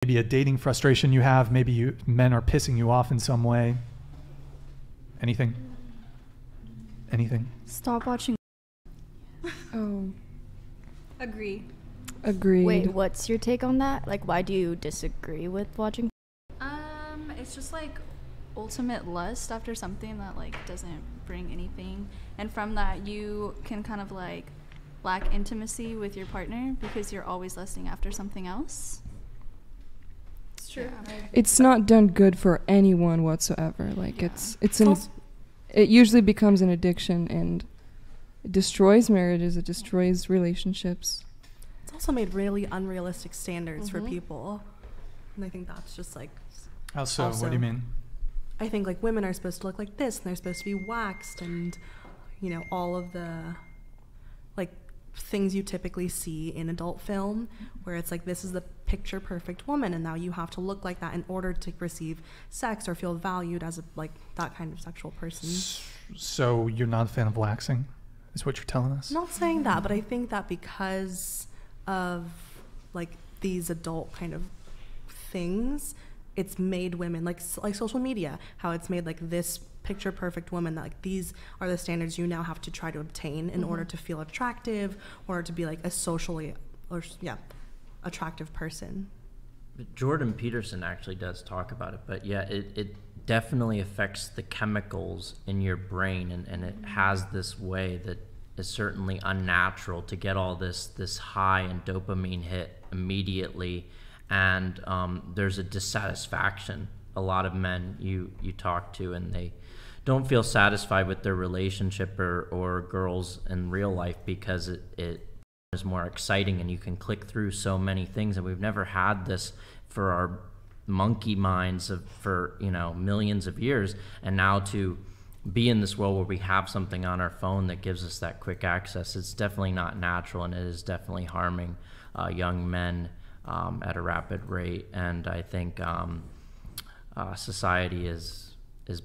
maybe a dating frustration you have, maybe men are pissing you off in some way. Anything? Stop watching. Oh. Agree. Agreed. Wait, what's your take on that? Like, why do you disagree with watching? It's just like ultimate lust after something that like doesn't bring anything, and from that you can kind of like lack intimacy with your partner because you're always lusting after something else. It's true. Yeah. It's not done good for anyone whatsoever. Like it usually becomes an addiction, and it destroys marriages, it destroys relationships. It's also made really unrealistic standards for people, and I think that's just like. How so? What do you mean? I think like women are supposed to look like this, and they're supposed to be waxed, and you know, all of the like things you typically see in adult film, where it's like, this is the picture perfect woman, and now you have to look like that in order to receive sex or feel valued as a, like that kind of sexual person. So you're not a fan of waxing, is what you're telling us? I'm not saying that, but I think that because of like these adult kind of things, it's made women like social media, how it's made like this picture perfect woman, that like these are the standards you now have to try to obtain in order to feel attractive or to be like a socially or attractive person. Jordan Peterson actually does talk about it, but yeah, it definitely affects the chemicals in your brain, and it has this way that is certainly unnatural to get all this high and dopamine hit immediately, and there's a dissatisfaction. A lot of men you talk to, and they don't feel satisfied with their relationship or girls in real life because it is more exciting, and you can click through so many things, and we've never had this for our monkey minds for millions of years, and now to be in this world where we have something on our phone that gives us that quick access, it's definitely not natural, and it is definitely harming young men at a rapid rate. And I think society is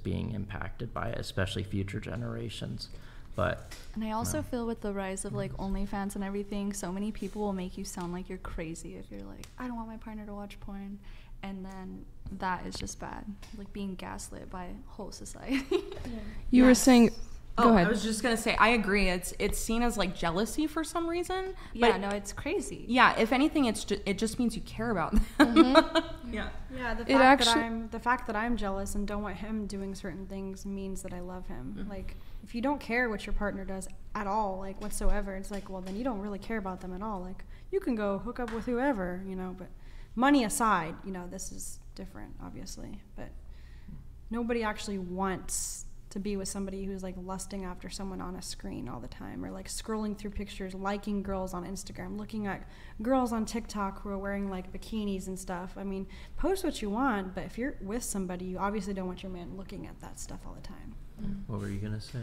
being impacted by it, especially future generations. And I also feel with the rise of like OnlyFans and everything, so many people will make you sound like you're crazy if you're like, I don't want my partner to watch porn, and then that is just bad, like being gaslit by whole society. You were saying, go ahead. I was just gonna say, I agree. It's seen as like jealousy for some reason. Yeah, but no, it's crazy. Yeah, if anything, it just means you care about them. Yeah. Yeah, the fact that I'm jealous and don't want him doing certain things means that I love him. Like, if you don't care what your partner does at all, like whatsoever, it's like, well, then you don't really care about them at all. Like, you can go hook up with whoever, but money aside, this is different, obviously. But nobody actually wants to be with somebody who's like lusting after someone on a screen all the time, or like scrolling through pictures, liking girls on Instagram, looking at girls on TikTok who are wearing like bikinis and stuff. I mean, post what you want, but if you're with somebody, you obviously don't want your man looking at that stuff all the time. What were you gonna say?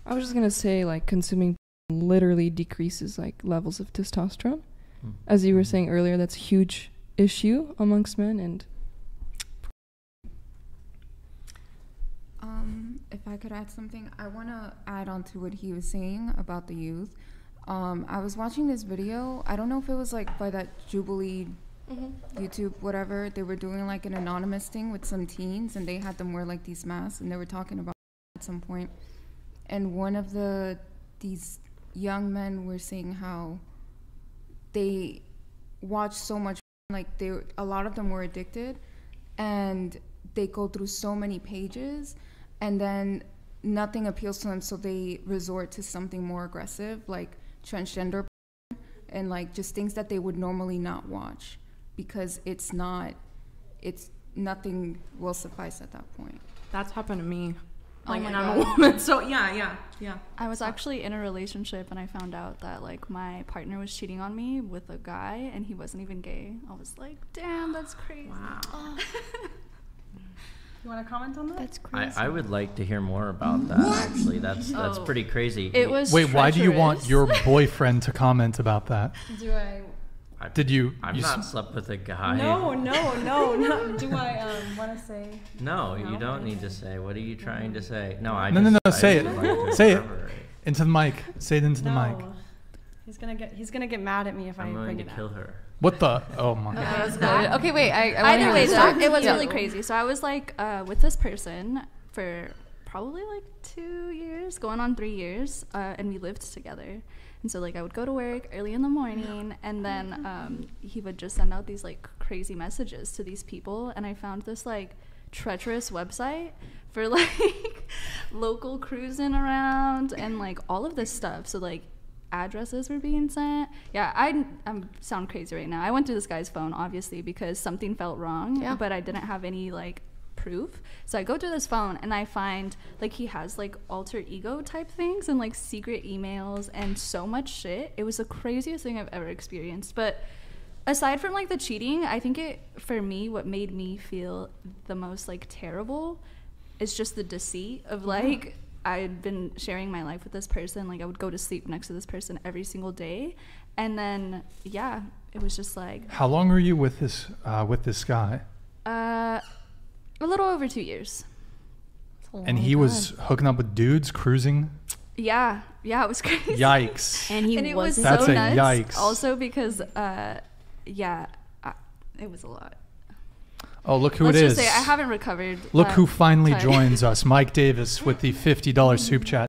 I was just gonna say, like, consuming literally decreases like levels of testosterone. As you were saying earlier, that's a huge issue amongst men. And if I could add something, I want to add on to what he was saying about the youth. I was watching this video. I don't know if it was like by that Jubilee YouTube, whatever. They were doing like an anonymous thing with some teens, and they had them wear like these masks, and they were talking about at some point. And one of these young men were saying how they watch so much, like a lot of them were addicted, and they go through so many pages, and then nothing appeals to them, so they resort to something more aggressive, like transgender, and like just things that they would normally not watch, because nothing will suffice at that point. That's happened to me. Like, and I'm a woman, so yeah. I was actually in a relationship, and I found out that like my partner was cheating on me with a guy, and he wasn't even gay. I was like, damn, that's crazy. Wow. You want to comment on that? That's crazy. I would like to hear more about that. Actually, that's pretty crazy. It was Wait, why do you want treacherous. your boyfriend to comment about that? Do I? Did you? I've not slept with a guy. No. Do I want to say? No, you don't need to say. What are you trying to say? No, I. No. I Say it. would like to Say it elaborate. into the mic. Say it into the mic. He's gonna get mad at me if I I'm bring going to it kill up. her. What the? Oh my God. Okay, wait. I Either wanna way, hear though, this. it was Yeah. really crazy. So I was like with this person for probably like 2 years, going on 3 years, and we lived together. And so like I would go to work early in the morning, and then he would just send out these like crazy messages to these people, and I found this like treacherous website for like local cruising around and like all of this stuff. So like addresses were being sent. Yeah, I sound crazy right now. I went through this guy's phone obviously because something felt wrong, Yeah. but I didn't have any like proof. So I go through this phone and I find like he has like alter ego type things and like secret emails and so much shit. It was the craziest thing I've ever experienced. But aside from like the cheating, I think for me what made me feel the most like terrible is just the deceit of like I'd been sharing my life with this person. Like I would go to sleep next to this person every single day, and then yeah, it was just like. How long were you with this guy? A little over 2 years. And he was hooking up with dudes, cruising. Yeah, it was crazy. Yikes. And he And it was wasn't. That's so a nuts. yikes. Also because, it was a lot. Oh, look who Let's it just is. say I haven't recovered. Look who finally sorry. joins us, Mike Davis, with the $50 soup chat.